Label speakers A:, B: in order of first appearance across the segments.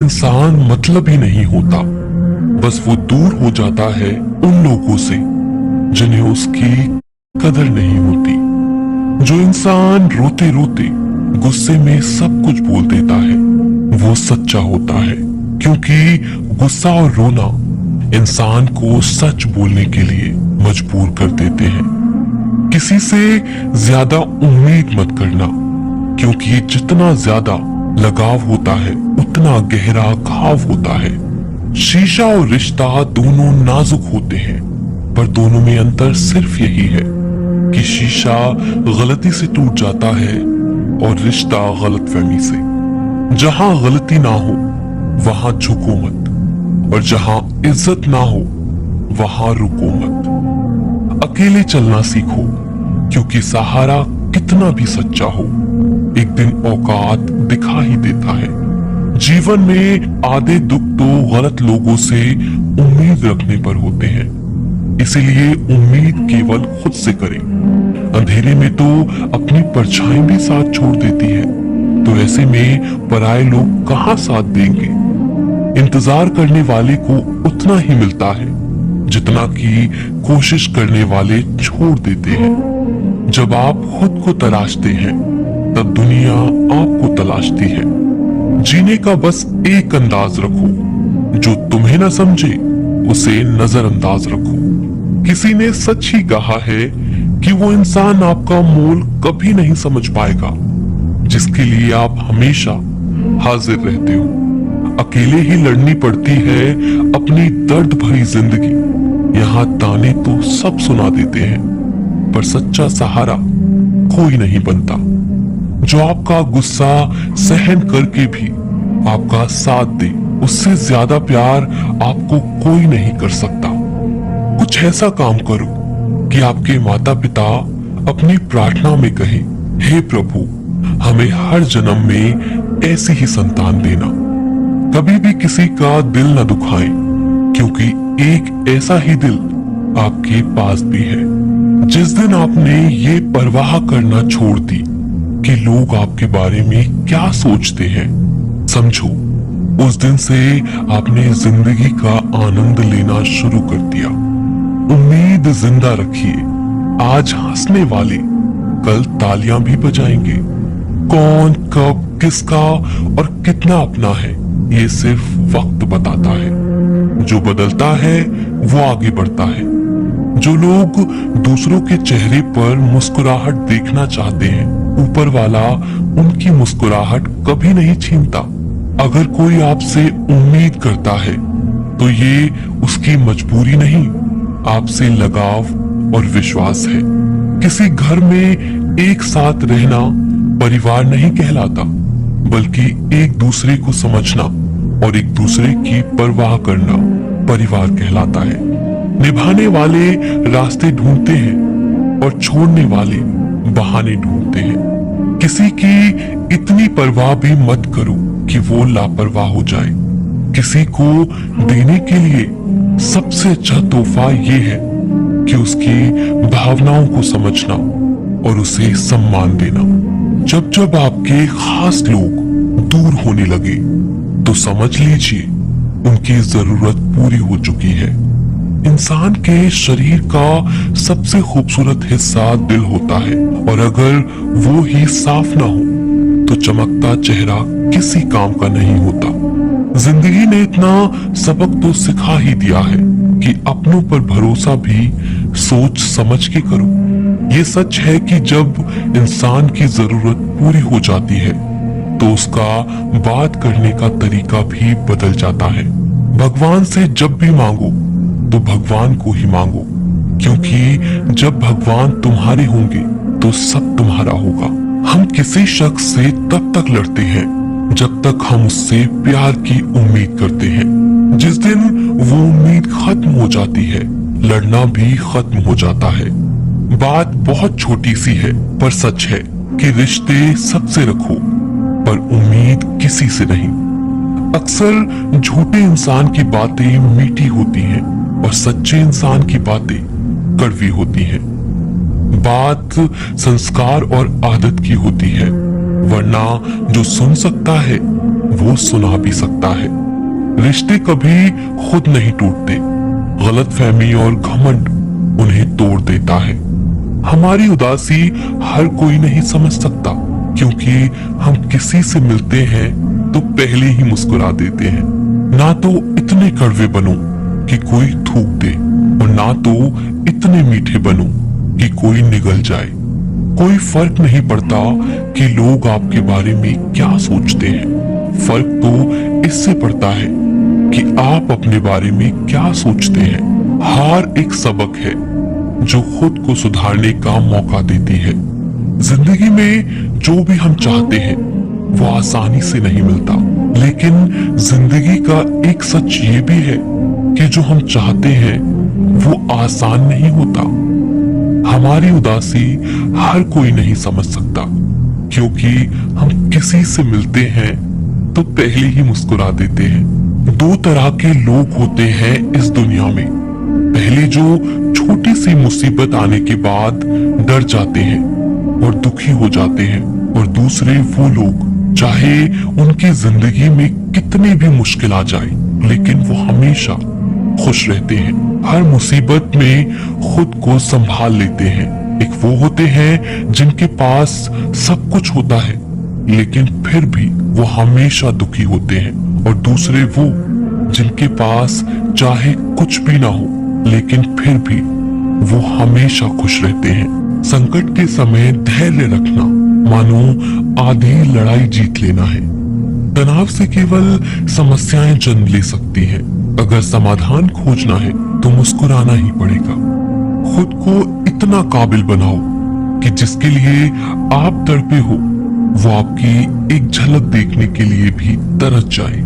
A: इंसान मतलब ही नहीं होता, बस वो दूर हो जाता है उन लोगों से जिन्हें उसकी कदर नहीं होती। जो इंसान रोते रोते गुस्से में सब कुछ बोल देता है वो सच्चा होता है, क्योंकि गुस्सा और रोना इंसान को सच बोलने के लिए मजबूर कर देते हैं। किसी से ज्यादा उम्मीद मत करना, क्योंकि जितना ज्यादा लगाव होता है उतना गहरा घाव होता है। शीशा और रिश्ता दोनों नाजुक होते हैं, पर दोनों में अंतर सिर्फ यही है कि शीशा गलती से टूट जाता है और रिश्ता गलतफहमी से। जहां गलती ना हो वहां झुको मत, और जहां इज्जत ना हो वहां रुको मत। अकेले चलना सीखो, क्योंकि सहारा कितना भी सच्चा हो एक दिन औकात दिखा ही देता है। जीवन में आधे दुख तो गलत लोगों से उम्मीद रखने पर होते हैं, इसीलिए उम्मीद केवल खुद से करें। अंधेरे में तो अपनी परछाई भी साथ छोड़ देती है, तो ऐसे में पराये लोग कहां साथ देंगे। इंतजार करने वाले को उतना ही मिलता है जितना कि कोशिश करने वाले छोड़ देते हैं। जब आप खुद को तलाशते हैं तब दुनिया आपको तलाशती है। जीने का बस एक अंदाज रखो, जो तुम्हें न समझे उसे नजरअंदाज रखो। किसी ने सच ही कहा है कि वो इंसान आपका मोल कभी नहीं समझ पाएगा जिसके लिए आप हमेशा हाजिर रहते हो। अकेले ही लड़नी पड़ती है अपनी दर्द भरी जिंदगी। यहाँ ताने तो सब सुना देते हैं, पर सच्चा सहारा कोई नहीं बनता। जो आपका गुस्सा सहन करके भी आपका साथ दे, उससे ज्यादा प्यार आपको कोई नहीं कर सकता। कुछ ऐसा काम करो कि आपके माता पिता अपनी प्रार्थना में कहें, हे प्रभु हमें हर जन्म में ऐसी ही संतान देना। कभी भी किसी का दिल न दुखाएं, क्योंकि एक ऐसा ही दिल आपके पास भी है। जिस दिन आपने ये परवाह करना छोड़ दी कि लोग आपके बारे में क्या सोचते हैं, समझो उस दिन से आपने जिंदगी का आनंद लेना शुरू कर दिया। उम्मीद जिंदा रखिए, आज हंसने वाले कल तालियां भी बजाएंगे। कौन कब किसका और कितना अपना है ये सिर्फ वक्त बताता है। जो बदलता है वो आगे बढ़ता है। जो लोग दूसरों के चेहरे पर मुस्कुराहट देखना चाहते हैं, ऊपर वाला उनकी मुस्कुराहट कभी नहीं छीनता। अगर कोई आपसे उम्मीद करता है तो ये उसकी मजबूरी नहीं, आपसे लगाव और विश्वास है। किसी घर में एक साथ रहना परिवार नहीं कहलाता, बल्कि एक दूसरे को समझना और एक दूसरे की परवाह करना परिवार कहलाता है। निभाने वाले रास्ते ढूंढते हैं और छोड़ने वाले बहाने ढूंढते हैं। किसी की इतनी परवाह भी मत करो कि वो लापरवाह हो जाए। किसी को देने के लिए सबसे अच्छा तोहफा ये है कि उसकी भावनाओं को समझना और उसे सम्मान देना। जब जब आपके खास लोग दूर होने लगे तो समझ लीजिए उनकी जरूरत पूरी हो चुकी है। इंसान के शरीर का सबसे खूबसूरत हिस्सा दिल होता है, और अगर वो ही साफ ना हो तो चमकता चेहरा किसी काम का नहीं होता। जिंदगी ने इतना सबक तो सिखा ही दिया है कि अपनों पर भरोसा भी सोच समझ के करो। ये सच है कि जब इंसान की जरूरत पूरी हो जाती है तो उसका बात करने का तरीका भी बदल जाता है। भगवान से जब भी मांगो तो भगवान को ही मांगो, क्योंकि जब भगवान तुम्हारे होंगे तो सब तुम्हारा होगा। हम किसी शख्स से तब तक लड़ते हैं जब तक हम उससे प्यार की उम्मीद करते हैं। जिस दिन वो उम्मीद खत्म हो जाती है, लड़ना भी खत्म हो जाता है। बात बहुत छोटी सी है पर सच है कि रिश्ते सबसे रखो, पर उम्मीद किसी से नहीं। अक्सर झूठे इंसान की बातें मीठी होती हैं और सच्चे इंसान की बातें कड़वी होती हैं। बात संस्कार और आदत की होती है, वरना जो सुन सकता है वो सुना भी सकता है। रिश्ते कभी खुद नहीं टूटते, गलतफहमी और घमंड उन्हें तोड़ देता है। हमारी उदासी हर कोई नहीं समझ सकता, क्योंकि हम किसी से मिलते हैं तो पहले ही मुस्कुरा देते हैं। ना तो इतने कड़वे बनो कि कोई थूक दे, और ना तो इतने मीठे बनो कि कोई निगल जाए। कोई फर्क नहीं पड़ता कि लोग आपके बारे में क्या सोचते हैं, फर्क तो इससे पड़ता है कि आप अपने बारे में क्या सोचते हैं। हार एक सबक है जो खुद को सुधारने का मौका देती है। जिंदगी में जो भी हम चाहते हैं वो आसानी से नहीं मिलता, लेकिन जिंदगी का एक सच ये भी है कि जो हम चाहते हैं वो आसान नहीं होता। हमारी उदासी हर कोई नहीं समझ सकता, क्योंकि हम किसी से मिलते हैं तो पहले ही मुस्कुरा देते हैं। दो तरह के लोग होते हैं इस दुनिया में। पहले जो छोटी सी मुसीबत आने के बाद डर जाते हैं और दुखी हो जाते हैं, और दूसरे वो लोग चाहे उनकी जिंदगी में कितनी भी मुश्किल आ जाए लेकिन वो हमेशा खुश रहते हैं। हर मुसीबत में खुद को संभाल लेते हैं। एक वो होते हैं जिनके पास सब कुछ होता है लेकिन फिर भी वो हमेशा दुखी होते हैं, और दूसरे वो जिनके पास चाहे कुछ भी ना हो लेकिन फिर भी वो हमेशा खुश रहते हैं। संकट के समय धैर्य रखना मानो आधी लड़ाई जीत लेना है। तनाव से केवल समस्याएं जन्म ले सकती हैं। अगर समाधान खोजना है तो मुस्कुराना ही पड़ेगा। खुद को इतना काबिल बनाओ कि जिसके लिए आप तड़पे हो वो आपकी एक झलक देखने के लिए भी तरस जाए।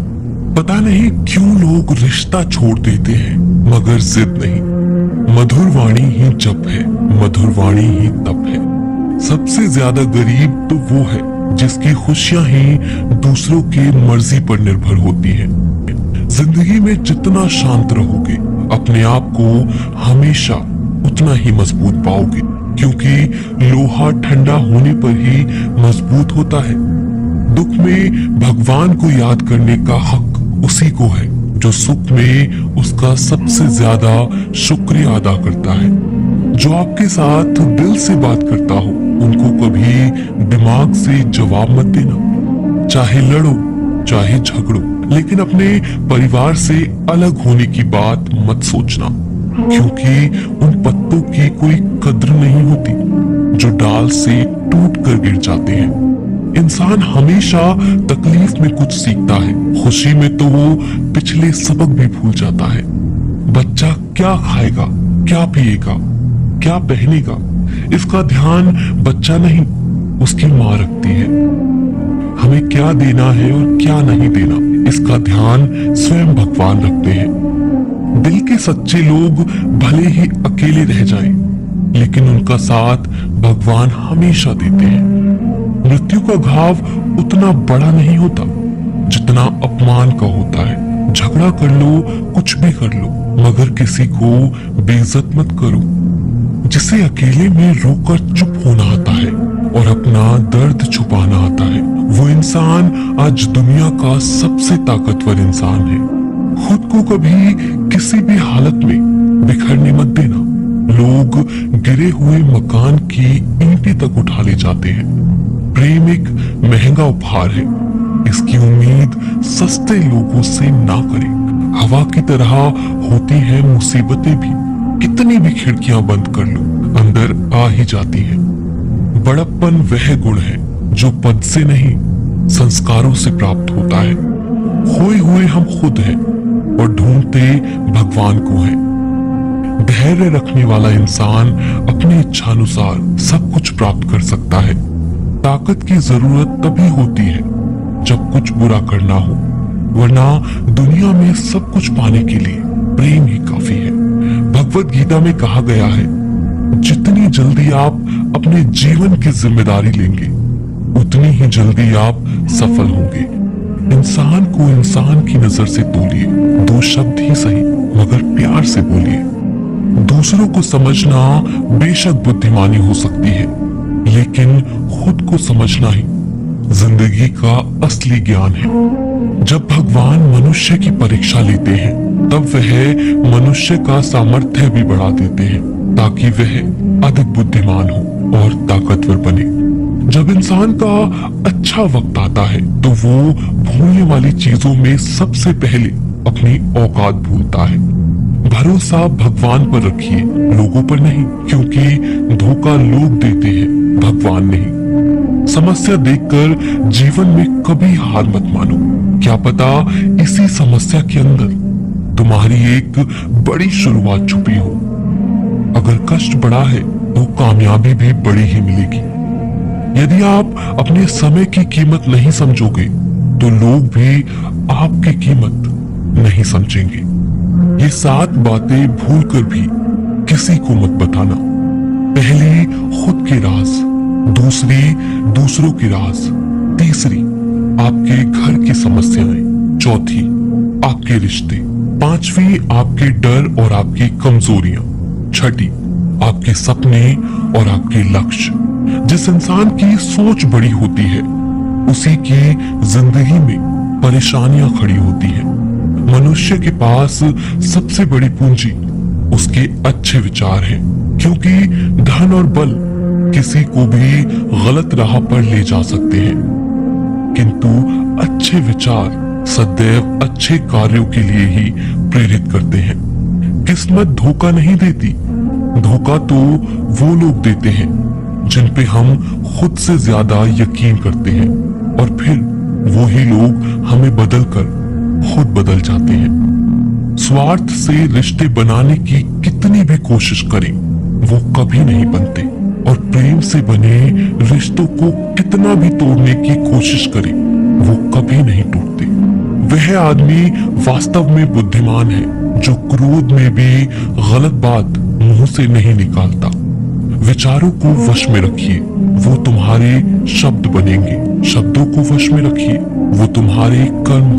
A: पता नहीं क्यों लोग रिश्ता छोड़ देते हैं, मगर जिद नहीं। मधुर वाणी ही जप है, मधुर वाणी ही तप है। सबसे ज्यादा गरीब तो वो है जिसकी खुशियां ही दूसरों की मर्जी पर निर्भर होती हैं। जिंदगी में जितना शांत रहोगे अपने आप को हमेशा उतना ही मजबूत पाओगे, क्योंकि लोहा ठंडा होने पर ही मजबूत होता है। दुख में भगवान को याद करने का हक उसी को है जो सुख में उसका सबसे ज्यादा शुक्रिया अदा करता है। जो आपके साथ दिल से बात करता हो उनको कभी दिमाग से जवाब मत देना। चाहे लड़ो चाहे झगड़ो, लेकिन अपने परिवार से अलग होने की बात मत सोचना, क्योंकि उन पत्तों की कोई कद्र नहीं होती जो डाल से टूट कर गिर जाते हैं। इंसान हमेशा तकलीफ में कुछ सीखता है, खुशी में तो वो पिछले सबक भी भूल जाता है। बच्चा क्या खाएगा, क्या पिएगा, क्या पहनेगा, इसका ध्यान बच्चा नहीं उसकी माँ रखती है। हमें क्या देना है और क्या नहीं देना, इसका ध्यान स्वयं भगवान रखते हैं। दिल के सच्चे लोग भले ही अकेले रह जाएं, लेकिन उनका साथ भगवान हमेशा देते हैं। मृत्यु का घाव उतना बड़ा नहीं होता जितना अपमान का होता है। झगड़ा कर लो, कुछ भी कर लो, मगर किसी को बेइज्जत मत करो। जिसे अकेले में रोकर चुप होना आता है और अपना दर्द छुपाना आता है, वो इंसान आज दुनिया का सबसे ताकतवर इंसान है। खुद को कभी किसी भी हालत में बिखरने मत देना। लोग गिरे हुए मकान की ईंटें तक उठा ले जाते हैं। प्रेम एक महंगा उपहार है, इसकी उम्मीद सस्ते लोगों से ना करें। हवा की तरह होती है मुसीबतें भी, कितनी भी खिड़कियां बंद कर लो अंदर आ ही जाती है। बड़प्पन वह गुण है जो पद से नहीं संस्कारों से प्राप्त होता है। खोए हुए हम खुद हैं और ढूंढते भगवान को हैं। धैर्य रखने वाला इंसान अपनी इच्छानुसार सब कुछ प्राप्त कर सकता है। ताकत की जरूरत तभी होती है जब कुछ बुरा करना हो, वरना दुनिया में सब कुछ पाने के लिए प्रेम ही काफी है। भगवत गीता में कहा गया है, जितनी जल्दी आप अपने जीवन की जिम्मेदारी लेंगे उतनी ही जल्दी आप सफल होंगे। इंसान को इंसान की नजर से तोलिए, दो शब्द ही सही मगर प्यार से बोलिए। दूसरों को समझना बेशक बुद्धिमानी हो सकती है, लेकिन खुद को समझना ही जिंदगी का असली ज्ञान है। जब भगवान मनुष्य की परीक्षा लेते हैं तब वह मनुष्य का सामर्थ्य भी बढ़ा देते हैं ताकि वह अधिक बुद्धिमान हो और ताकतवर बने। जब इंसान का अच्छा वक्त आता है तो वो भूलने वाली चीजों में सबसे पहले अपनी औकात भूलता है। भरोसा भगवान पर रखिए, लोगों पर नहीं, क्योंकि धोखा लोग देते हैं, भगवान नहीं। समस्या देखकर जीवन में कभी हार मत मानो, क्या पता इसी समस्या के अंदर तुम्हारी एक बड़ी शुरुआत छुपी हो। अगर कष्ट बड़ा है तो कामयाबी भी बड़ी ही मिलेगी। यदि आप अपने समय की कीमत नहीं समझोगे तो लोग भी आपकी कीमत नहीं समझेंगे। ये 7 बातें भूलकर भी किसी को मत बताना। पहली, खुद के राज। दूसरी, दूसरों के राज। तीसरी, आपके घर की समस्याएं। चौथी, आपके रिश्ते। पांचवी, आपके डर और आपकी कमजोरियां। छठी, आपके सपने और आपके लक्ष्य। जिस इंसान की सोच बड़ी होती है उसी की जिंदगी में परेशानियां खड़ी होती हैं। मनुष्य के पास सबसे बड़ी पूंजी उसके अच्छे विचार हैं, क्योंकि धन और बल किसी को भी गलत राह पर ले जा सकते हैं, किंतु अच्छे विचार सदैव अच्छे कार्यों के लिए ही प्रेरित करते हैं। किस्मत धोखा नहीं देती, धोखा तो वो लोग देते हैं जिन पे हम खुद से ज्यादा यकीन करते हैं, और फिर वो ही लोग हमें बदलकर खुद बदल जाते हैं। स्वार्थ से रिश्ते बनाने की कितनी भी कोशिश करें वो कभी नहीं बनते, और प्रेम से बने रिश्तों को कितना भी तोड़ने की कोशिश करें वो कभी नहीं टूटते। वह आदमी वास्तव में बुद्धिमान है जो क्रोध में भी गलत बात मुंह से नहीं निकालता। विचारों को वश में रखिए, वो तुम्हारे शब्द बनेंगे। शब्दों को वश में रखिए, वो तुम्हारे कर्म